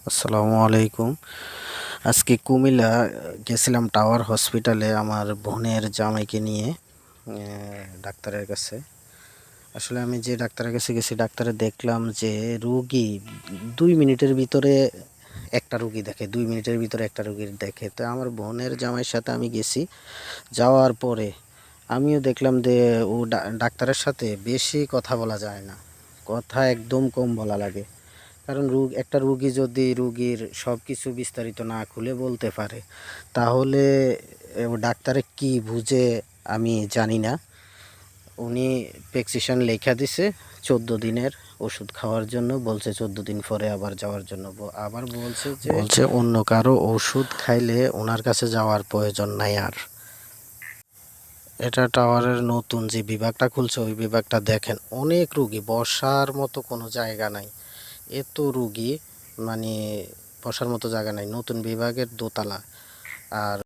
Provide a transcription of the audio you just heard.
আসসালামু আলাইকুম। আজকে কুমিল্লা গেছিলাম টাওয়ার হসপিটালে আমার বোনের জামাইকে নিয়ে ডাক্তারের কাছে। আসলে আমি যে ডাক্তারের কাছে গেছি ডাক্তারে দেখলাম যে রুগী 2 মিনিটের ভিতরে একটা রুগী দেখে, 2 মিনিটের ভিতরে একটা রুগীর দেখে। তো আমার বোনের জামাইয়ের সাথে আমি গেছি। যাওয়ার পরে আমিও দেখলাম যে ও ডাক্তারের সাথে বেশি কথা বলা যায় না, কথা একদম কম বলা লাগে। কারণ একটা রুগী যদি রুগীর সব কিছু বিস্তারিত না খুলে বলতে পারে তাহলে ও ডাক্তারে কি বুঝে আমি জানি না। উনি প্রেসক্রিপশন লেখা দিছে 14 দিনের ওষুধ খাওয়ার জন্য, বলছে 14 দিন পরে আবার যাওয়ার জন্য। আবার বলছে অন্য কারো ওষুধ খাইলে ওনার কাছে যাওয়ার প্রয়োজন নাই আর। এটা টাওয়ারের নতুন যে বিভাগটা খুলছে ওই বিভাগটা দেখেন, অনেক রুগী, বসার মতো কোনো জায়গা নাই। এত রুগী, মানে বসার মতো জায়গা নাই। নতুন বিভাগের দোতলা। আর